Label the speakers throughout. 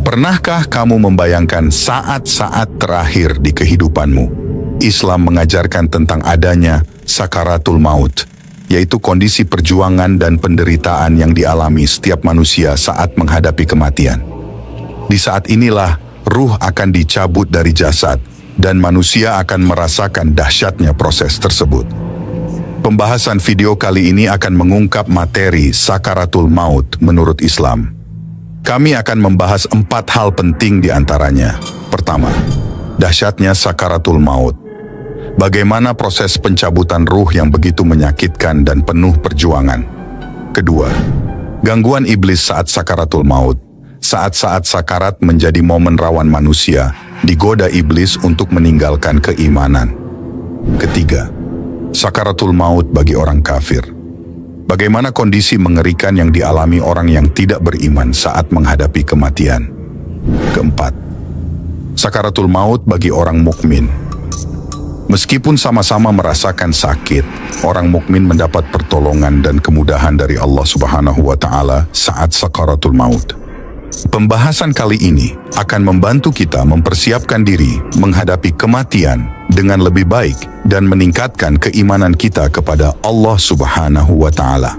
Speaker 1: Pernahkah kamu membayangkan saat-saat terakhir di kehidupanmu? Islam mengajarkan tentang adanya sakaratul maut, yaitu kondisi perjuangan dan penderitaan yang dialami setiap manusia saat menghadapi kematian. Di saat inilah ruh akan dicabut dari jasad dan manusia akan merasakan dahsyatnya proses tersebut. Pembahasan video kali ini akan mengungkap materi sakaratul maut menurut Islam. Kami akan membahas 4 hal penting di antaranya. Pertama, dahsyatnya sakaratul maut. Bagaimana proses pencabutan ruh yang begitu menyakitkan dan penuh perjuangan. Kedua, gangguan iblis saat sakaratul maut. Saat-saat sakarat menjadi momen rawan manusia, digoda iblis untuk meninggalkan keimanan. Ketiga, sakaratul maut bagi orang kafir. Bagaimana kondisi mengerikan yang dialami orang yang tidak beriman saat menghadapi kematian. Keempat, sakaratul maut bagi orang mukmin. Meskipun sama-sama merasakan sakit, orang mukmin mendapat pertolongan dan kemudahan dari Allah Subhanahu wa Ta'ala saat sakaratul maut. Pembahasan kali ini akan membantu kita mempersiapkan diri menghadapi kematian dengan lebih baik dan meningkatkan keimanan kita kepada Allah Subhanahu wa Ta'ala.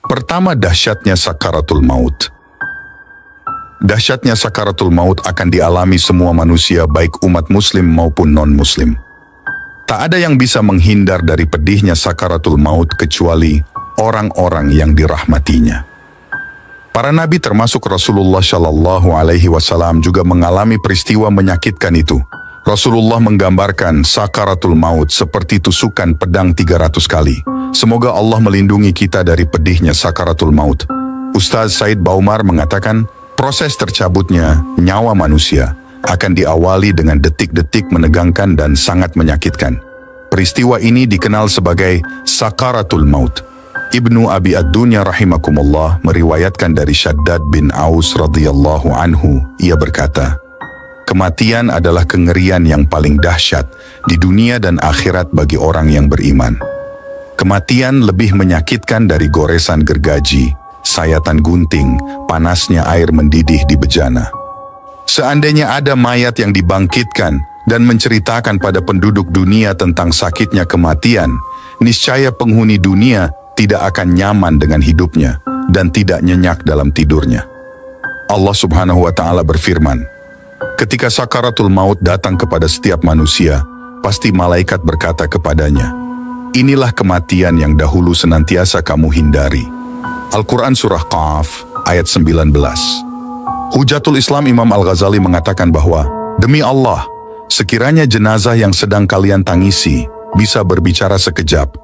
Speaker 1: Pertama, dahsyatnya sakaratul maut. Dahsyatnya sakaratul maut akan dialami semua manusia baik umat muslim maupun non-muslim. Tak ada yang bisa menghindar dari pedihnya sakaratul maut kecuali orang-orang yang dirahmatinya. Para nabi termasuk Rasulullah Shallallahu Alaihi Wasallam juga mengalami peristiwa menyakitkan itu. Rasulullah menggambarkan sakaratul maut seperti tusukan pedang 300 kali. Semoga Allah melindungi kita dari pedihnya sakaratul maut. Ustaz Said Baumar mengatakan, proses tercabutnya nyawa manusia akan diawali dengan detik-detik menegangkan dan sangat menyakitkan. Peristiwa ini dikenal sebagai sakaratul maut. Ibnu Abi Ad-Dunya rahimakumullah meriwayatkan dari Syaddad bin Aus radhiyallahu anhu, ia berkata, kematian adalah kengerian yang paling dahsyat di dunia dan akhirat bagi orang yang beriman. Kematian lebih menyakitkan dari goresan gergaji, sayatan gunting, panasnya air mendidih di bejana. Seandainya ada mayat yang dibangkitkan dan menceritakan pada penduduk dunia tentang sakitnya kematian, niscaya penghuni dunia tidak akan nyaman dengan hidupnya dan tidak nyenyak dalam tidurnya. Allah Subhanahu wa Ta'ala berfirman, ketika sakaratul maut datang kepada setiap manusia, pasti malaikat berkata kepadanya, inilah kematian yang dahulu senantiasa kamu hindari. Al-Quran Surah Qaf ayat 19. Hujatul Islam Imam Al-Ghazali mengatakan bahwa, demi Allah, sekiranya jenazah yang sedang kalian tangisi bisa berbicara sekejap,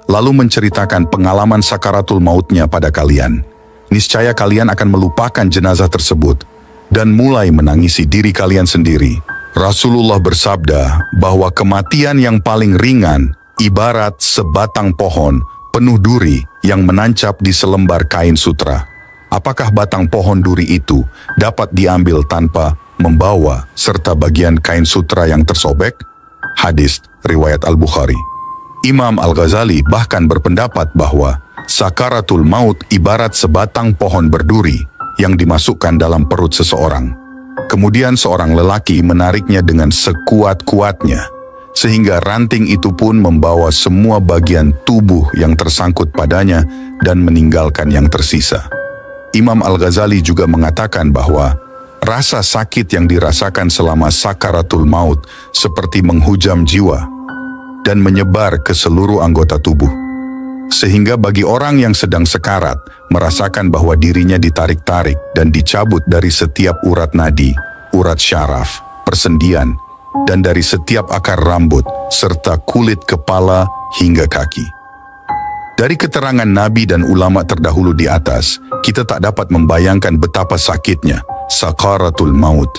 Speaker 1: lalu menceritakan pengalaman sakaratul mautnya pada kalian, niscaya kalian akan melupakan jenazah tersebut dan mulai menangisi diri kalian sendiri. Rasulullah bersabda bahwa kematian yang paling ringan ibarat sebatang pohon penuh duri yang menancap di selembar kain sutra. Apakah batang pohon duri itu dapat diambil tanpa membawa serta bagian kain sutra yang tersobek? Hadis riwayat Al-Bukhari. Imam Al-Ghazali bahkan berpendapat bahwa sakaratul maut ibarat sebatang pohon berduri yang dimasukkan dalam perut seseorang. Kemudian seorang lelaki menariknya dengan sekuat-kuatnya, sehingga ranting itu pun membawa semua bagian tubuh yang tersangkut padanya dan meninggalkan yang tersisa. Imam Al-Ghazali juga mengatakan bahwa rasa sakit yang dirasakan selama sakaratul maut seperti menghujam jiwa dan menyebar ke seluruh anggota tubuh. Sehingga bagi orang yang sedang sekarat, merasakan bahwa dirinya ditarik-tarik dan dicabut dari setiap urat nadi, urat syaraf, persendian, dan dari setiap akar rambut, serta kulit kepala hingga kaki. Dari keterangan Nabi dan ulama terdahulu di atas, kita tak dapat membayangkan betapa sakitnya sakaratul maut.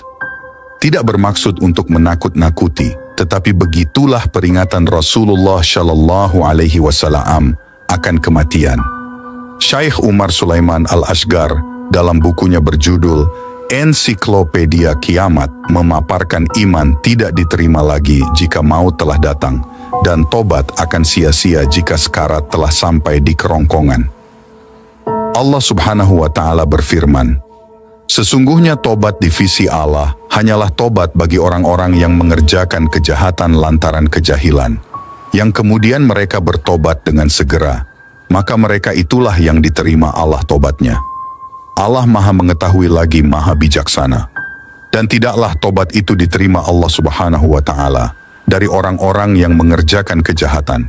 Speaker 1: Tidak bermaksud untuk menakut-nakuti, tetapi begitulah peringatan Rasulullah Shallallahu Alaihi Wasallam akan kematian. Syekh Umar Sulaiman Al-Ashgar dalam bukunya berjudul Ensiklopedia Kiamat memaparkan iman tidak diterima lagi jika maut telah datang, dan tobat akan sia-sia jika sekarat telah sampai di kerongkongan. Allah Subhanahu wa Ta'ala berfirman, "Sesungguhnya tobat di visi Allah hanyalah tobat bagi orang-orang yang mengerjakan kejahatan lantaran kejahilan, yang kemudian mereka bertobat dengan segera, maka mereka itulah yang diterima Allah tobatnya. Allah Maha Mengetahui lagi Maha Bijaksana. Dan tidaklah tobat itu diterima Allah Subhanahu wa Ta'ala dari orang-orang yang mengerjakan kejahatan,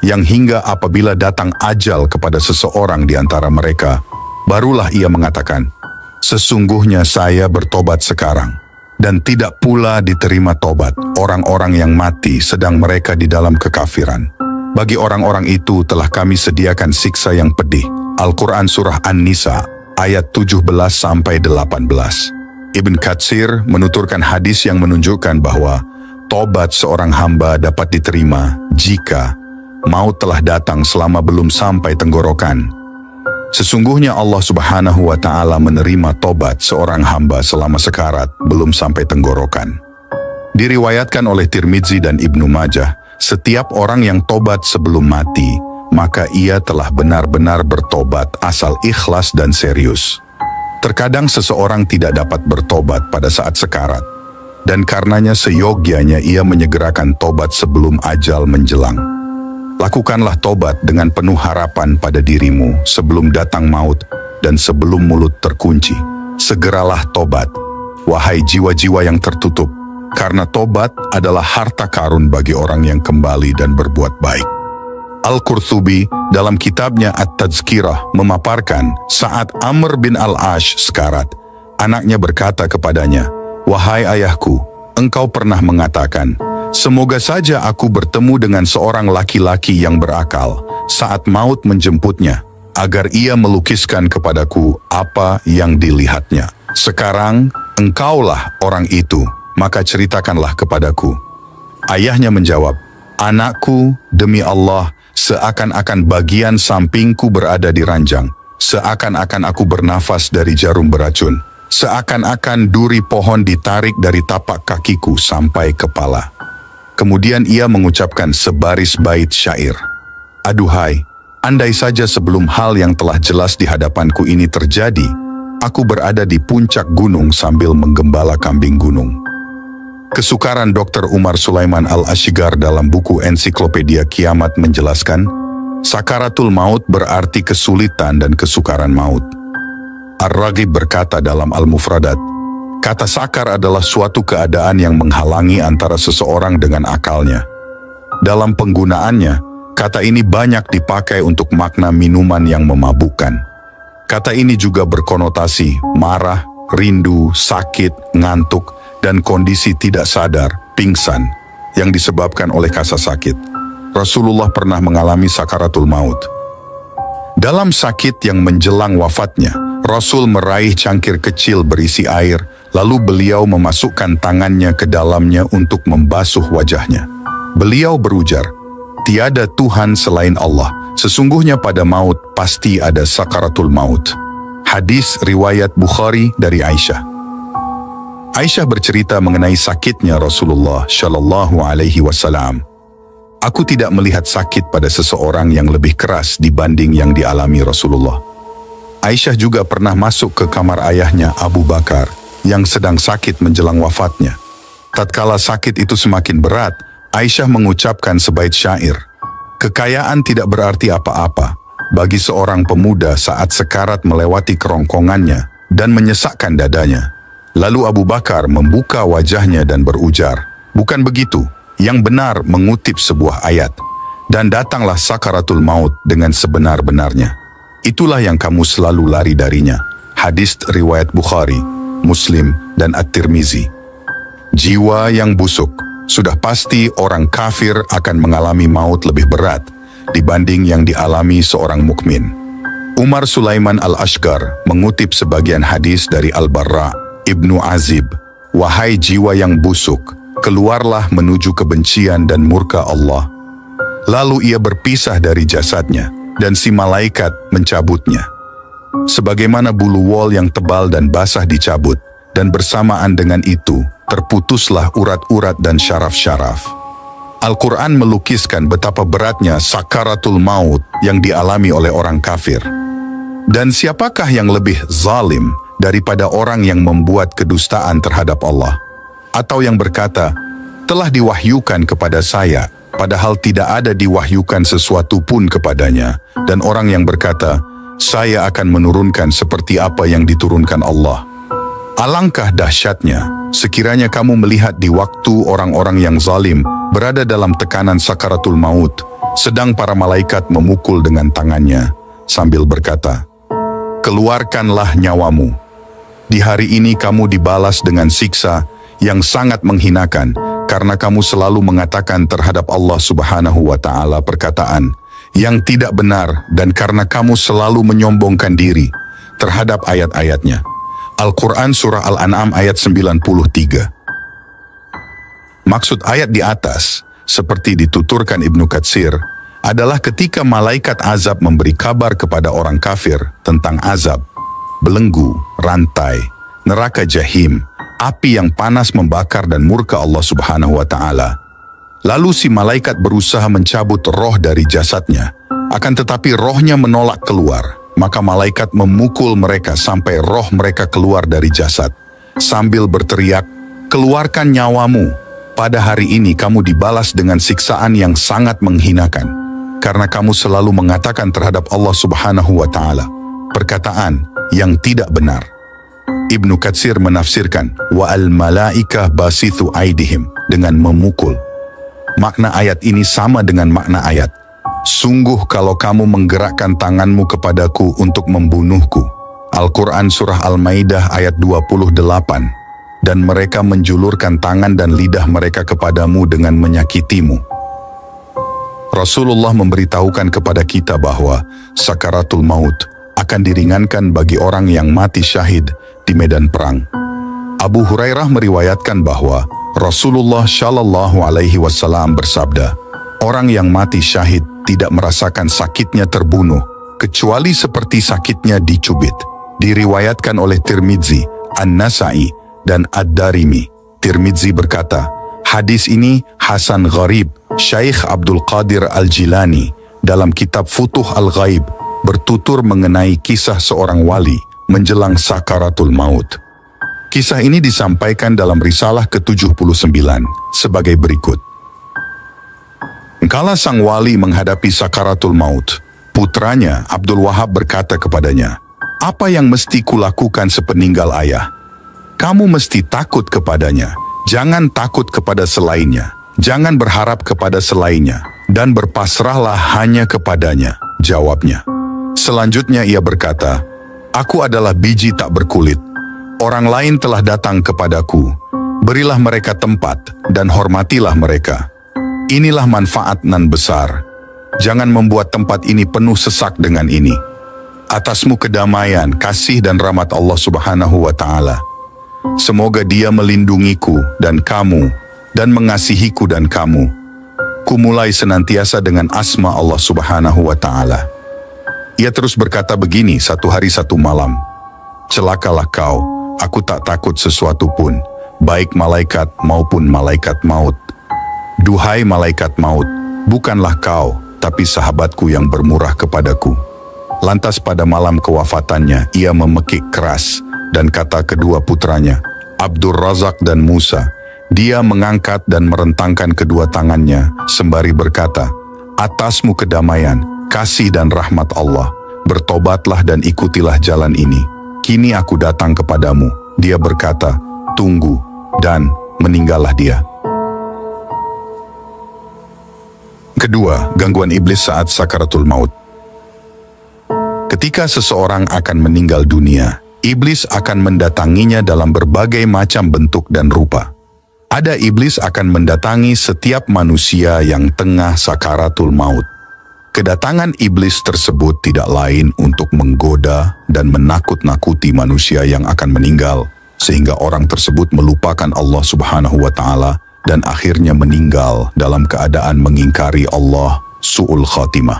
Speaker 1: yang hingga apabila datang ajal kepada seseorang di antara mereka, barulah ia mengatakan, 'Sesungguhnya saya bertobat sekarang,' dan tidak pula diterima tobat orang-orang yang mati sedang mereka di dalam kekafiran. Bagi orang-orang itu telah kami sediakan siksa yang pedih." Al-Quran Surah An-Nisa ayat 17-18. Ibn Katsir menuturkan hadis yang menunjukkan bahwa tobat seorang hamba dapat diterima jika maut telah datang selama belum sampai tenggorokan. Sesungguhnya Allah Subhanahu wa Ta'ala menerima tobat seorang hamba selama sekarat belum sampai tenggorokan. Diriwayatkan oleh Tirmidzi dan Ibnu Majah, setiap orang yang tobat sebelum mati, maka ia telah benar-benar bertobat asal ikhlas dan serius. Terkadang seseorang tidak dapat bertobat pada saat sekarat, dan karenanya seyogyanya ia menyegerakan tobat sebelum ajal menjelang. Lakukanlah tobat dengan penuh harapan pada dirimu sebelum datang maut dan sebelum mulut terkunci. Segeralah tobat, wahai jiwa-jiwa yang tertutup, karena tobat adalah harta karun bagi orang yang kembali dan berbuat baik. Al-Qurtubi dalam kitabnya At-Tazkirah memaparkan saat Amr bin Al-Ash sekarat, anaknya berkata kepadanya, "Wahai ayahku, engkau pernah mengatakan, 'Semoga saja aku bertemu dengan seorang laki-laki yang berakal saat maut menjemputnya, agar ia melukiskan kepadaku apa yang dilihatnya. Sekarang engkaulah orang itu, maka ceritakanlah kepadaku.' Ayahnya menjawab, 'Anakku, demi Allah, seakan-akan bagian sampingku berada di ranjang, seakan-akan aku bernafas dari jarum beracun, seakan-akan duri pohon ditarik dari tapak kakiku sampai kepala.' Kemudian ia mengucapkan sebaris bait syair, 'Aduhai, andai saja sebelum hal yang telah jelas di hadapanku ini terjadi, aku berada di puncak gunung sambil menggembala kambing gunung.'" Kesukaran Dr. Umar Sulaiman Al-Ashgar dalam buku Ensiklopedia Kiamat menjelaskan, sakaratul maut berarti kesulitan dan kesukaran maut. Ar-Raghib berkata dalam Al-Mufradat, kata sakar adalah suatu keadaan yang menghalangi antara seseorang dengan akalnya. Dalam penggunaannya, kata ini banyak dipakai untuk makna minuman yang memabukkan. Kata ini juga berkonotasi marah, rindu, sakit, ngantuk, dan kondisi tidak sadar, pingsan, yang disebabkan oleh rasa sakit. Rasulullah pernah mengalami sakaratul maut. Dalam sakit yang menjelang wafatnya, Rasul meraih cangkir kecil berisi air, lalu beliau memasukkan tangannya ke dalamnya untuk membasuh wajahnya. Beliau berujar, "Tiada Tuhan selain Allah, sesungguhnya pada maut pasti ada sakaratul maut." Hadis riwayat Bukhari dari Aisyah. Aisyah bercerita mengenai sakitnya Rasulullah Shallallahu Alaihi Wasallam. "Aku tidak melihat sakit pada seseorang yang lebih keras dibanding yang dialami Rasulullah." Aisyah juga pernah masuk ke kamar ayahnya Abu Bakar yang sedang sakit menjelang wafatnya. Tatkala sakit itu semakin berat, Aisyah mengucapkan sebaik syair, "Kekayaan tidak berarti apa-apa bagi seorang pemuda saat sekarat melewati kerongkongannya dan menyesakkan dadanya." Lalu Abu Bakar membuka wajahnya dan berujar, "Bukan begitu, yang benar mengutip sebuah ayat, dan datanglah sakaratul maut dengan sebenar-benarnya. Itulah yang kamu selalu lari darinya." Hadis riwayat Bukhari, Muslim, dan At-Tirmizi. Jiwa yang busuk, sudah pasti orang kafir akan mengalami maut lebih berat dibanding yang dialami seorang mukmin. Umar Sulaiman Al-Ashgar mengutip sebagian hadis dari Al-Barra Ibnu Azib, "Wahai jiwa yang busuk, keluarlah menuju kebencian dan murka Allah." Lalu ia berpisah dari jasadnya, dan si malaikat mencabutnya. Sebagaimana bulu wol yang tebal dan basah dicabut, dan bersamaan dengan itu terputuslah urat-urat dan syaraf-syaraf. Al-Quran melukiskan betapa beratnya sakaratul maut yang dialami oleh orang kafir. Dan siapakah yang lebih zalim daripada orang yang membuat kedustaan terhadap Allah? Atau yang berkata, telah diwahyukan kepada saya, padahal tidak ada diwahyukan sesuatu pun kepadanya. Dan orang yang berkata, saya akan menurunkan seperti apa yang diturunkan Allah. Alangkah dahsyatnya sekiranya kamu melihat di waktu orang-orang yang zalim berada dalam tekanan sakaratul maut, sedang para malaikat memukul dengan tangannya sambil berkata, keluarkanlah nyawamu. Di hari ini kamu dibalas dengan siksa yang sangat menghinakan karena kamu selalu mengatakan terhadap Allah Subhanahu wa Ta'ala perkataan yang tidak benar dan karena kamu selalu menyombongkan diri terhadap ayat-ayatnya. Al-Quran Surah Al-An'am ayat 93. Maksud ayat di atas, seperti dituturkan Ibnu Katsir, adalah ketika malaikat azab memberi kabar kepada orang kafir tentang azab, belenggu, rantai, neraka jahim, api yang panas membakar dan murka Allah Subhanahu wa Ta'ala. Lalu si malaikat berusaha mencabut roh dari jasadnya, akan tetapi rohnya menolak keluar. Maka malaikat memukul mereka sampai roh mereka keluar dari jasad, sambil berteriak, keluarkan nyawamu. Pada hari ini kamu dibalas dengan siksaan yang sangat menghinakan, karena kamu selalu mengatakan terhadap Allah Subhanahu wa Ta'ala perkataan yang tidak benar. Ibnu Katsir menafsirkan, wa al-malaikah basithu aidihim, dengan memukul. Makna ayat ini sama dengan makna ayat, sungguh kalau kamu menggerakkan tanganmu kepadaku untuk membunuhku. Al-Quran Surah Al-Maidah ayat 28. Dan mereka menjulurkan tangan dan lidah mereka kepadamu dengan menyakitimu. Rasulullah memberitahukan kepada kita bahwa sakaratul maut akan diringankan bagi orang yang mati syahid di medan perang. Abu Hurairah meriwayatkan bahwa Rasulullah Shallallahu Alaihi Wasallam bersabda, orang yang mati syahid tidak merasakan sakitnya terbunuh, kecuali seperti sakitnya dicubit. Diriwayatkan oleh Tirmidzi, An-Nasai, dan Ad-Darimi. Tirmidzi berkata, hadis ini Hasan Gharib. Syekh Abdul Qadir Al-Jilani dalam kitab Futuh Al-Ghaib bertutur mengenai kisah seorang wali menjelang sakaratul maut. Kisah ini disampaikan dalam risalah ke-79 sebagai berikut. Kala sang wali menghadapi sakaratul maut, putranya Abdul Wahab berkata kepadanya, apa yang mesti kulakukan sepeninggal ayah? Kamu mesti takut kepadanya, jangan takut kepada selainnya, jangan berharap kepada selainnya, dan berpasrahlah hanya kepadanya, jawabnya. Selanjutnya ia berkata, aku adalah biji tak berkulit, orang lain telah datang kepadaku, berilah mereka tempat dan hormatilah mereka. Inilah manfaat nan besar. Jangan membuat tempat ini penuh sesak dengan ini. Atasmu kedamaian, kasih dan rahmat Allah Subhanahu wa Ta'ala. Semoga Dia melindungiku dan kamu, dan mengasihiku dan kamu. Kumulai senantiasa dengan asma Allah Subhanahu wa Ta'ala. Ia terus berkata begini satu hari satu malam, celakalah kau, aku tak takut sesuatu pun, baik malaikat maupun malaikat maut. Duhai malaikat maut, bukanlah kau, tapi sahabatku yang bermurah kepadaku. Lantas pada malam kewafatannya, ia memekik keras, dan kata kedua putranya, Abdur Razak dan Musa, dia mengangkat dan merentangkan kedua tangannya, sembari berkata, atasmu kedamaian, kasih dan rahmat Allah, bertobatlah dan ikutilah jalan ini. Kini aku datang kepadamu. Dia berkata, tunggu, dan meninggallah dia. Kedua, gangguan iblis saat sakaratul maut. Ketika seseorang akan meninggal dunia, iblis akan mendatanginya dalam berbagai macam bentuk dan rupa. Ada iblis akan mendatangi setiap manusia yang tengah sakaratul maut. Kedatangan iblis tersebut tidak lain untuk menggoda dan menakut-nakuti manusia yang akan meninggal, sehingga orang tersebut melupakan Allah Subhanahu wa Ta'ala dan akhirnya meninggal dalam keadaan mengingkari Allah, su'ul khatimah.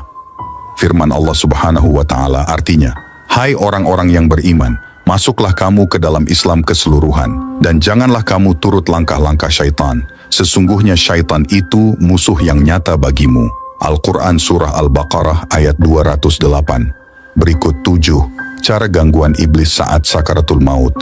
Speaker 1: Firman Allah Subhanahu wa Ta'ala artinya, hai orang-orang yang beriman, masuklah kamu ke dalam Islam keseluruhan, dan janganlah kamu turut langkah-langkah syaitan. Sesungguhnya syaitan itu musuh yang nyata bagimu. Al-Quran Surah Al-Baqarah ayat 208. Berikut 7 cara gangguan iblis saat sakaratul maut.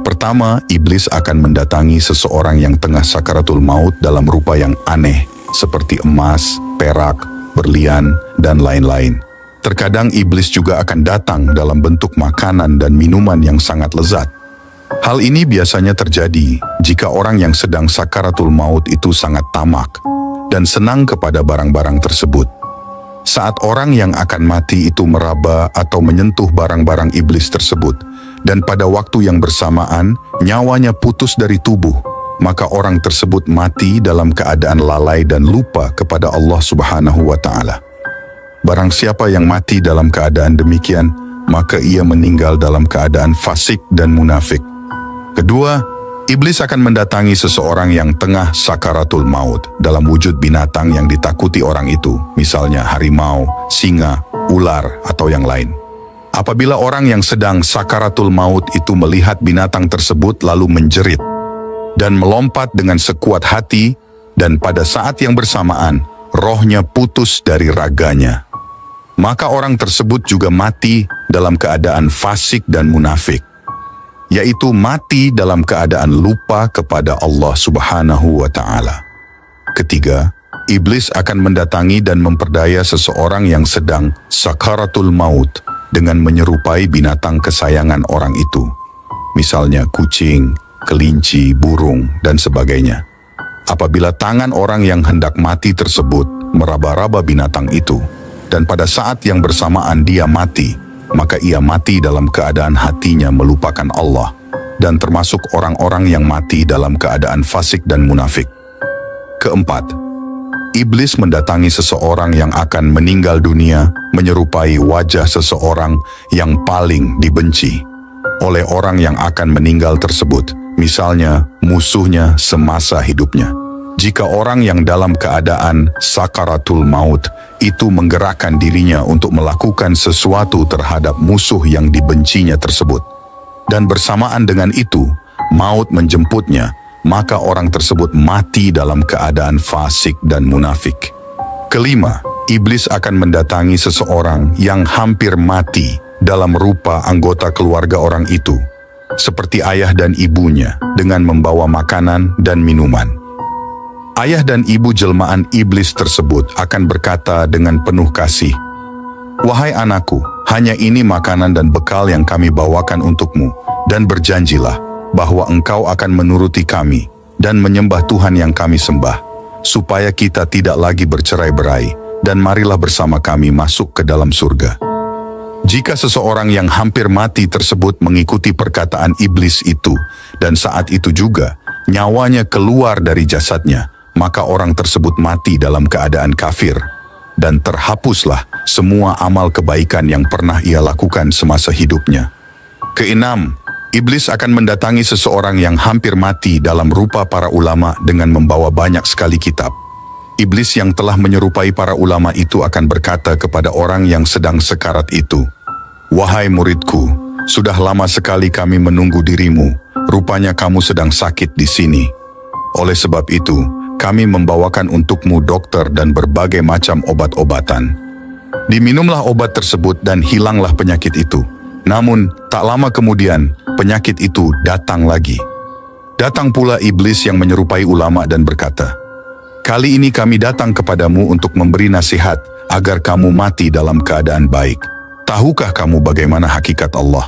Speaker 1: Pertama, iblis akan mendatangi seseorang yang tengah sakaratul maut dalam rupa yang aneh, seperti emas, perak, berlian, dan lain-lain. Terkadang iblis juga akan datang dalam bentuk makanan dan minuman yang sangat lezat. Hal ini biasanya terjadi jika orang yang sedang sakaratul maut itu sangat tamak dan senang kepada barang-barang tersebut. Saat orang yang akan mati itu meraba atau menyentuh barang-barang iblis tersebut, dan pada waktu yang bersamaan nyawanya putus dari tubuh, maka orang tersebut mati dalam keadaan lalai dan lupa kepada Allah Subhanahu wa Ta'ala. Barang siapa yang mati dalam keadaan demikian, maka ia meninggal dalam keadaan fasik dan munafik. Kedua, iblis akan mendatangi seseorang yang tengah sakaratul maut dalam wujud binatang yang ditakuti orang itu, misalnya harimau, singa, ular, atau yang lain. Apabila orang yang sedang sakaratul maut itu melihat binatang tersebut lalu menjerit dan melompat dengan sekuat hati, dan pada saat yang bersamaan rohnya putus dari raganya, maka orang tersebut juga mati dalam keadaan fasik dan munafik, yaitu mati dalam keadaan lupa kepada Allah Subhanahu wa Ta'ala. Ketiga, iblis akan mendatangi dan memperdaya seseorang yang sedang sakaratul maut dengan menyerupai binatang kesayangan orang itu, misalnya kucing, kelinci, burung, dan sebagainya. Apabila tangan orang yang hendak mati tersebut meraba-raba binatang itu, dan pada saat yang bersamaan dia mati, maka ia mati dalam keadaan hatinya melupakan Allah, dan termasuk orang-orang yang mati dalam keadaan fasik dan munafik. Keempat, iblis mendatangi seseorang yang akan meninggal dunia menyerupai wajah seseorang yang paling dibenci oleh orang yang akan meninggal tersebut, misalnya musuhnya semasa hidupnya. Jika orang yang dalam keadaan sakaratul maut itu menggerakkan dirinya untuk melakukan sesuatu terhadap musuh yang dibencinya tersebut, dan bersamaan dengan itu maut menjemputnya, maka orang tersebut mati dalam keadaan fasik dan munafik. Kelima, iblis akan mendatangi seseorang yang hampir mati dalam rupa anggota keluarga orang itu, seperti ayah dan ibunya, dengan membawa makanan dan minuman. Ayah dan ibu jelmaan iblis tersebut akan berkata dengan penuh kasih, "Wahai anakku, hanya ini makanan dan bekal yang kami bawakan untukmu, dan berjanjilah bahwa engkau akan menuruti kami dan menyembah Tuhan yang kami sembah, supaya kita tidak lagi bercerai-berai, dan marilah bersama kami masuk ke dalam surga." Jika seseorang yang hampir mati tersebut mengikuti perkataan iblis itu, dan saat itu juga nyawanya keluar dari jasadnya, maka orang tersebut mati dalam keadaan kafir, dan terhapuslah semua amal kebaikan yang pernah ia lakukan semasa hidupnya. Keenam, iblis akan mendatangi seseorang yang hampir mati dalam rupa para ulama dengan membawa banyak sekali kitab. Iblis yang telah menyerupai para ulama itu akan berkata kepada orang yang sedang sekarat itu, "Wahai muridku, sudah lama sekali kami menunggu dirimu, rupanya kamu sedang sakit di sini. Oleh sebab itu, kami membawakan untukmu dokter dan berbagai macam obat-obatan. Diminumlah obat tersebut dan hilanglah penyakit itu." Namun, tak lama kemudian, penyakit itu datang lagi. Datang pula iblis yang menyerupai ulama dan berkata, "Kali ini kami datang kepadamu untuk memberi nasihat agar kamu mati dalam keadaan baik. Tahukah kamu bagaimana hakikat Allah?"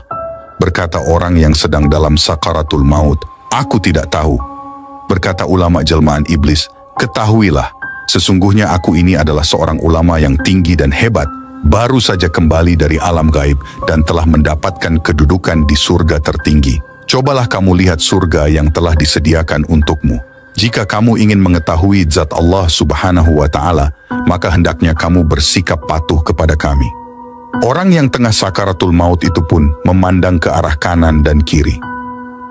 Speaker 1: Berkata orang yang sedang dalam sakaratul maut, "Aku tidak tahu." Berkata ulama jelmaan iblis, "Ketahuilah, sesungguhnya aku ini adalah seorang ulama yang tinggi dan hebat, baru saja kembali dari alam gaib dan telah mendapatkan kedudukan di surga tertinggi. Cobalah kamu lihat surga yang telah disediakan untukmu. Jika kamu ingin mengetahui zat Allah Subhanahu wa Ta'ala, maka hendaknya kamu bersikap patuh kepada kami." Orang yang tengah sakaratul maut itu pun memandang ke arah kanan dan kiri.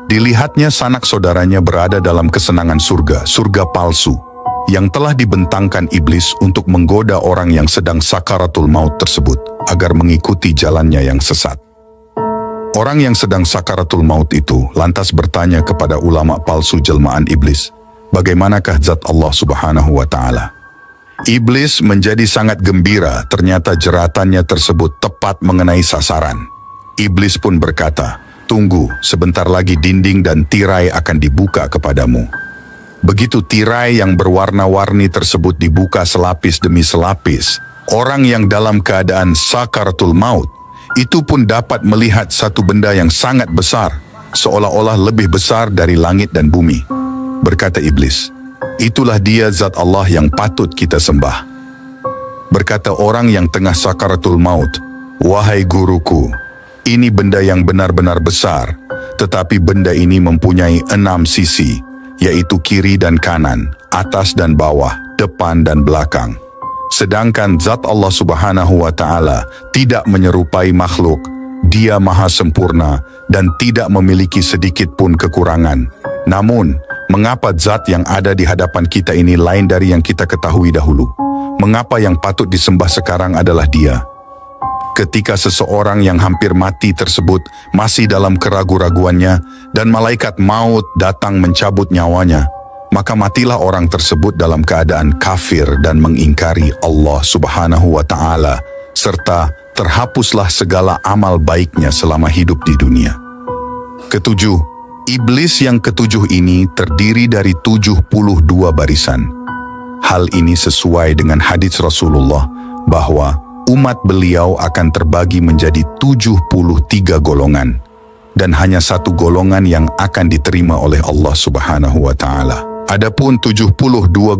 Speaker 1: Dilihatnya sanak saudaranya berada dalam kesenangan surga, surga palsu, yang telah dibentangkan iblis untuk menggoda orang yang sedang sakaratul maut tersebut, agar mengikuti jalannya yang sesat. Orang yang sedang sakaratul maut itu lantas bertanya kepada ulama palsu jelmaan iblis, bagaimanakah zat Allah Subhanahu wa Ta'ala? Iblis menjadi sangat gembira, ternyata jeratannya tersebut tepat mengenai sasaran. Iblis pun berkata, tunggu, sebentar lagi dinding dan tirai akan dibuka kepadamu. Begitu tirai yang berwarna-warni tersebut dibuka selapis demi selapis, orang yang dalam keadaan sakaratul maut itu pun dapat melihat satu benda yang sangat besar, seolah-olah lebih besar dari langit dan bumi. Berkata iblis, itulah dia zat Allah yang patut kita sembah. Berkata orang yang tengah sakaratul maut, wahai guruku, ini benda yang benar-benar besar, tetapi benda ini mempunyai 6 sisi, yaitu kiri dan kanan, atas dan bawah, depan dan belakang. Sedangkan zat Allah Subhanahu wa Ta'ala tidak menyerupai makhluk, dia maha sempurna dan tidak memiliki sedikit pun kekurangan. Namun, mengapa zat yang ada di hadapan kita ini lain dari yang kita ketahui dahulu? Mengapa yang patut disembah sekarang adalah dia? Ketika seseorang yang hampir mati tersebut masih dalam keraguan-raguannya dan malaikat maut datang mencabut nyawanya, maka matilah orang tersebut dalam keadaan kafir dan mengingkari Allah Subhanahu wa Ta'ala, serta terhapuslah segala amal baiknya selama hidup di dunia. Ketujuh, iblis yang ketujuh ini terdiri dari 72 barisan. Hal ini sesuai dengan hadis Rasulullah bahwa umat beliau akan terbagi menjadi 73 golongan, dan hanya satu golongan yang akan diterima oleh Allah Subhanahu wa Ta'ala. Adapun 72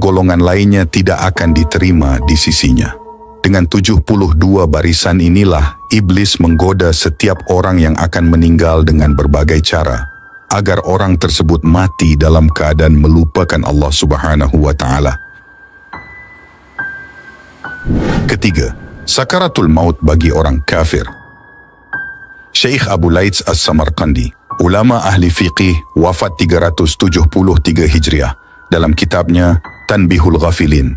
Speaker 1: golongan lainnya tidak akan diterima di sisinya. Dengan 72 barisan inilah iblis menggoda setiap orang yang akan meninggal dengan berbagai cara, agar orang tersebut mati dalam keadaan melupakan Allah Subhanahu wa Ta'ala. Ketiga, sakaratul maut bagi orang kafir. Syekh Abu Laits As-Samarqandi, ulama ahli fiqih, wafat 373 Hijriah, dalam kitabnya Tanbihul Ghafilin,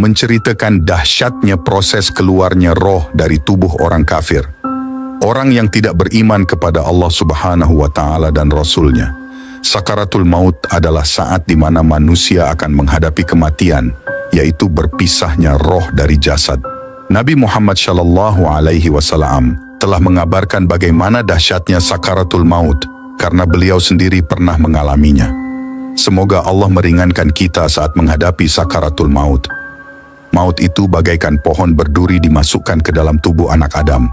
Speaker 1: menceritakan dahsyatnya proses keluarnya roh dari tubuh orang kafir, orang yang tidak beriman kepada Allah Subhanahu wa Ta'ala dan Rasulnya. Sakaratul maut adalah saat di mana manusia akan menghadapi kematian, yaitu berpisahnya roh dari jasad. Nabi Muhammad Shallallahu Alaihi Wasallam telah mengabarkan bagaimana dahsyatnya sakaratul maut karena beliau sendiri pernah mengalaminya. Semoga Allah meringankan kita saat menghadapi sakaratul maut. Maut itu bagaikan pohon berduri dimasukkan ke dalam tubuh anak Adam.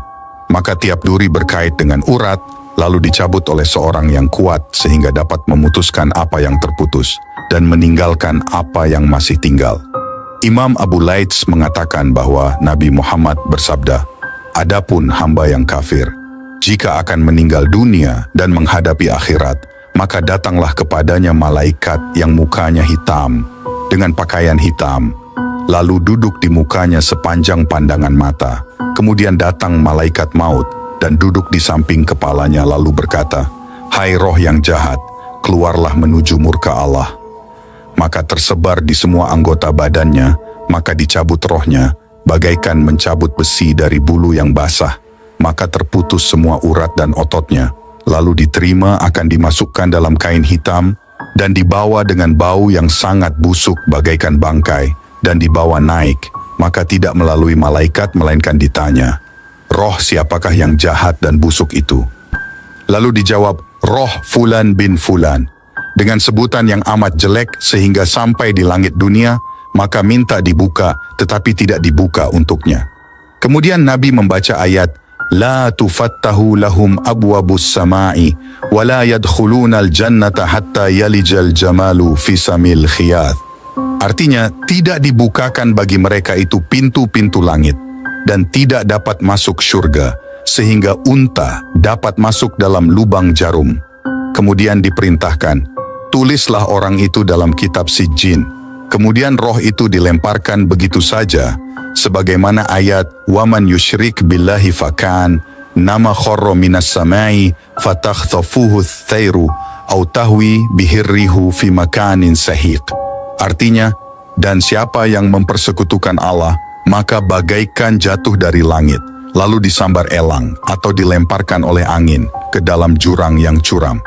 Speaker 1: Maka tiap duri berkait dengan urat, lalu dicabut oleh seorang yang kuat sehingga dapat memutuskan apa yang terputus dan meninggalkan apa yang masih tinggal. Imam Abu Laits mengatakan bahwa Nabi Muhammad bersabda, adapun hamba yang kafir, jika akan meninggal dunia dan menghadapi akhirat, maka datanglah kepadanya malaikat yang mukanya hitam, dengan pakaian hitam, lalu duduk di mukanya sepanjang pandangan mata. Kemudian datang malaikat maut dan duduk di samping kepalanya lalu berkata, hai roh yang jahat, keluarlah menuju murka Allah. Maka tersebar di semua anggota badannya, maka dicabut rohnya, bagaikan mencabut besi dari bulu yang basah, maka terputus semua urat dan ototnya, lalu diterima akan dimasukkan dalam kain hitam, dan dibawa dengan bau yang sangat busuk bagaikan bangkai, dan dibawa naik, maka tidak melalui malaikat melainkan ditanya, roh siapakah yang jahat dan busuk itu? Lalu dijawab, roh Fulan bin Fulan, dengan sebutan yang amat jelek sehingga sampai di langit dunia, maka minta dibuka tetapi tidak dibuka untuknya. Kemudian Nabi membaca ayat, La tufattahu lahum abwabus sama'i, wa la yadkhulunal jannata hatta yalijal jamalu fisamil khiyath. Artinya, tidak dibukakan bagi mereka itu pintu-pintu langit, dan tidak dapat masuk syurga, sehingga unta dapat masuk dalam lubang jarum. Kemudian diperintahkan, tulislah orang itu dalam kitab Sijjin. Kemudian roh itu dilemparkan begitu saja, sebagaimana ayat waman yusyrik billahi fakan nama kharra minas samai fatakhtafuhu ats-tsairu aw tahwi bihirrihu fi makanin sahiq. Artinya, dan siapa yang mempersekutukan Allah, maka bagaikan jatuh dari langit, lalu disambar elang atau dilemparkan oleh angin ke dalam jurang yang curam.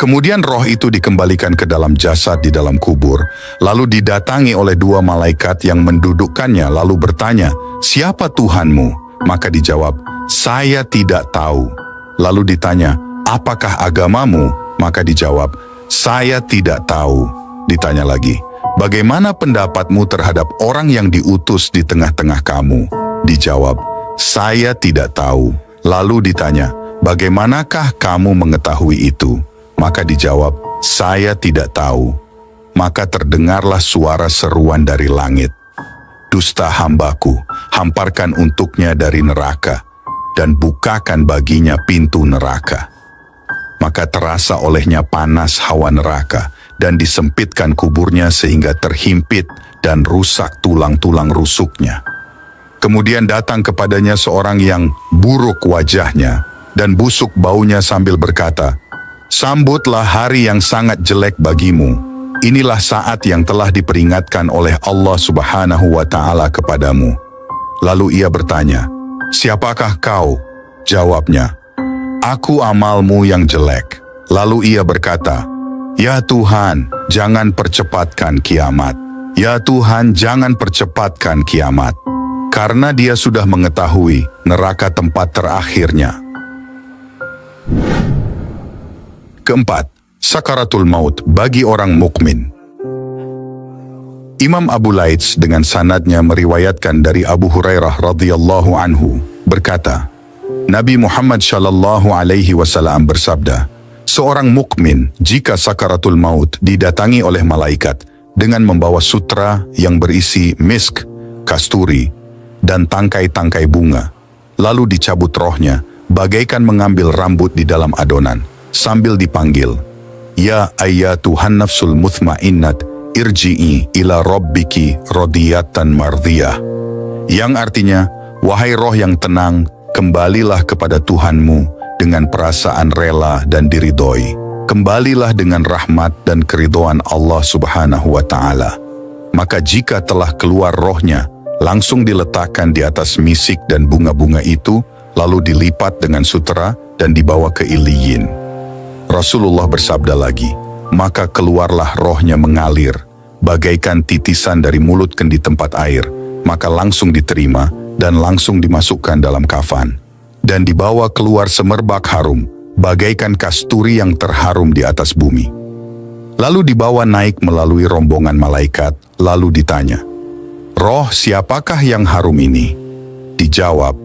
Speaker 1: Kemudian roh itu dikembalikan ke dalam jasad di dalam kubur, lalu didatangi oleh dua malaikat yang mendudukkannya lalu bertanya, "Siapa Tuhanmu?" Maka dijawab, "Saya tidak tahu." Lalu ditanya, "Apakah agamamu?" Maka dijawab, "Saya tidak tahu." Ditanya lagi, "Bagaimana pendapatmu terhadap orang yang diutus di tengah-tengah kamu?" Dijawab, "Saya tidak tahu." Lalu ditanya, "Bagaimanakah kamu mengetahui itu?" Maka dijawab, "Saya tidak tahu." Maka terdengarlah suara seruan dari langit, "Dusta hambaku, hamparkan untuknya dari neraka, dan bukakan baginya pintu neraka." Maka terasa olehnya panas hawa neraka, dan disempitkan kuburnya sehingga terhimpit dan rusak tulang-tulang rusuknya. Kemudian datang kepadanya seorang yang buruk wajahnya dan busuk baunya sambil berkata, "Sambutlah hari yang sangat jelek bagimu. Inilah saat yang telah diperingatkan oleh Allah Subhanahu wa Ta'ala kepadamu." Lalu ia bertanya, "Siapakah kau?" Jawabnya, "Aku amalmu yang jelek." Lalu ia berkata, "Ya Tuhan, jangan percepatkan kiamat. Ya Tuhan, jangan percepatkan kiamat." Karena dia sudah mengetahui neraka tempat terakhirnya. Keempat, sakaratul maut bagi orang mukmin. Imam Abu Laits dengan sanadnya meriwayatkan dari Abu Hurairah radhiyallahu anhu berkata, Nabi Muhammad shallallahu alaihi wasallam bersabda, "Seorang mukmin jika sakaratul maut didatangi oleh malaikat dengan membawa sutra yang berisi misk, kasturi, dan tangkai-tangkai bunga, lalu dicabut rohnya bagaikan mengambil rambut di dalam adonan, sambil dipanggil, 'Ya ayyatuhan nafsul mutmainnat, irji'i ila rabbiki radiyatan mardiyah.' Yang artinya, wahai roh yang tenang, kembalilah kepada Tuhanmu dengan perasaan rela dan diridhoi. Kembalilah dengan rahmat dan keridhaan Allah Subhanahu wa Ta'ala." Maka jika telah keluar rohnya, langsung diletakkan di atas misik dan bunga-bunga itu, lalu dilipat dengan sutera dan dibawa ke Iliyin. Rasulullah bersabda lagi, "Maka keluarlah rohnya mengalir, bagaikan titisan dari mulut kendi tempat air, maka langsung diterima dan langsung dimasukkan dalam kafan, dan dibawa keluar semerbak harum, bagaikan kasturi yang terharum di atas bumi. Lalu dibawa naik melalui rombongan malaikat, lalu ditanya, 'Roh siapakah yang harum ini?' Dijawab,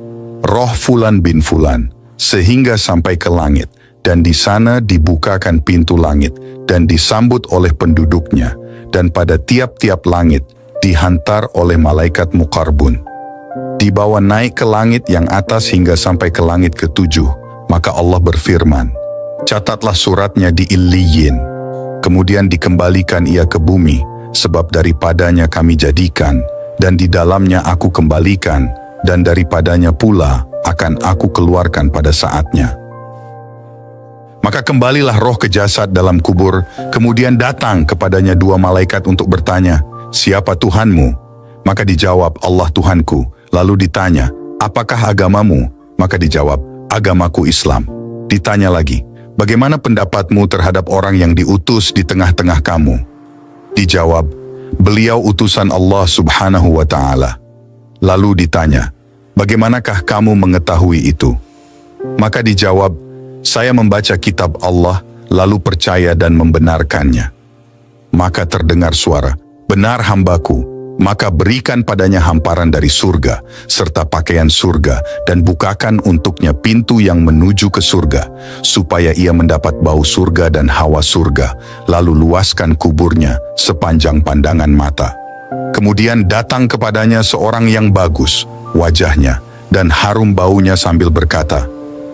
Speaker 1: 'Roh Fulan bin Fulan,' sehingga sampai ke langit. Dan di sana dibukakan pintu langit dan disambut oleh penduduknya, dan pada tiap-tiap langit dihantar oleh malaikat Muqarbun. Dibawa naik ke langit yang atas hingga sampai ke langit ke-7, maka Allah berfirman, 'Catatlah suratnya di Iliyin.' Kemudian dikembalikan ia ke bumi, sebab daripadanya kami jadikan, dan di dalamnya aku kembalikan, dan daripadanya pula akan aku keluarkan pada saatnya. Maka kembalilah roh ke jasad dalam kubur, kemudian datang kepadanya dua malaikat untuk bertanya, 'Siapa Tuhanmu?' Maka dijawab, 'Allah Tuhanku.' Lalu ditanya, 'Apakah agamamu?' Maka dijawab, 'Agamaku Islam.' Ditanya lagi, 'Bagaimana pendapatmu terhadap orang yang diutus di tengah-tengah kamu?' Dijawab, 'Beliau utusan Allah Subhanahu wa Ta'ala.' Lalu ditanya, 'Bagaimanakah kamu mengetahui itu?' Maka dijawab, 'Saya membaca kitab Allah, lalu percaya dan membenarkannya.' Maka terdengar suara, 'Benar hambaku, maka berikan padanya hamparan dari surga, serta pakaian surga, dan bukakan untuknya pintu yang menuju ke surga, supaya ia mendapat bau surga dan hawa surga, lalu luaskan kuburnya sepanjang pandangan mata. Kemudian datang kepadanya seorang yang bagus wajahnya, dan harum baunya sambil berkata,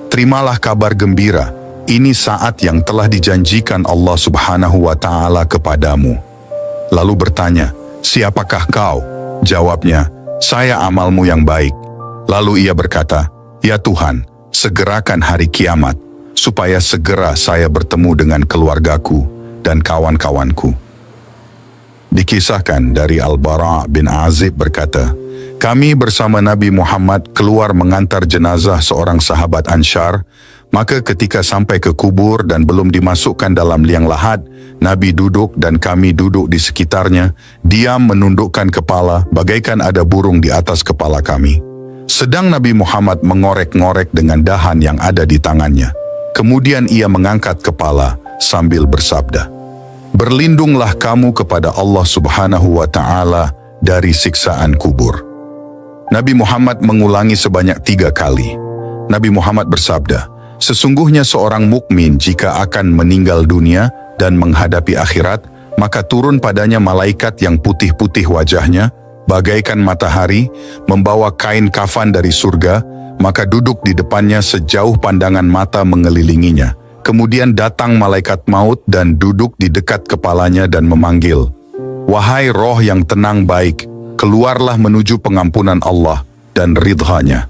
Speaker 1: 'Terimalah kabar gembira, ini saat yang telah dijanjikan Allah Subhanahu wa Ta'ala kepadamu.' Lalu bertanya, 'Siapakah kau?' Jawabnya, 'Saya amalmu yang baik.' Lalu ia berkata, 'Ya Tuhan, segerakan hari kiamat, supaya segera saya bertemu dengan keluargaku dan kawan-kawanku.'" Dikisahkan dari Al-Bara' bin Azib berkata, kami bersama Nabi Muhammad keluar mengantar jenazah seorang sahabat Ansyar. Maka ketika sampai ke kubur dan belum dimasukkan dalam liang lahat, Nabi duduk dan kami duduk di sekitarnya, diam menundukkan kepala bagaikan ada burung di atas kepala kami. Sedang Nabi Muhammad mengorek-ngorek dengan dahan yang ada di tangannya. Kemudian ia mengangkat kepala sambil bersabda, "Berlindunglah kamu kepada Allah Subhanahu wa Ta'ala dari siksaan kubur." Nabi Muhammad mengulangi sebanyak 3 kali. Nabi Muhammad bersabda, "Sesungguhnya seorang mukmin jika akan meninggal dunia dan menghadapi akhirat, maka turun padanya malaikat yang putih-putih wajahnya, bagaikan matahari, membawa kain kafan dari surga, maka duduk di depannya sejauh pandangan mata mengelilinginya. Kemudian datang malaikat maut dan duduk di dekat kepalanya dan memanggil, 'Wahai roh yang tenang baik, keluarlah menuju pengampunan Allah dan ridha-Nya.'"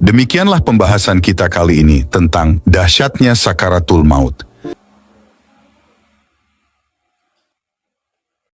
Speaker 1: Demikianlah pembahasan kita kali ini tentang dahsyatnya sakaratul maut.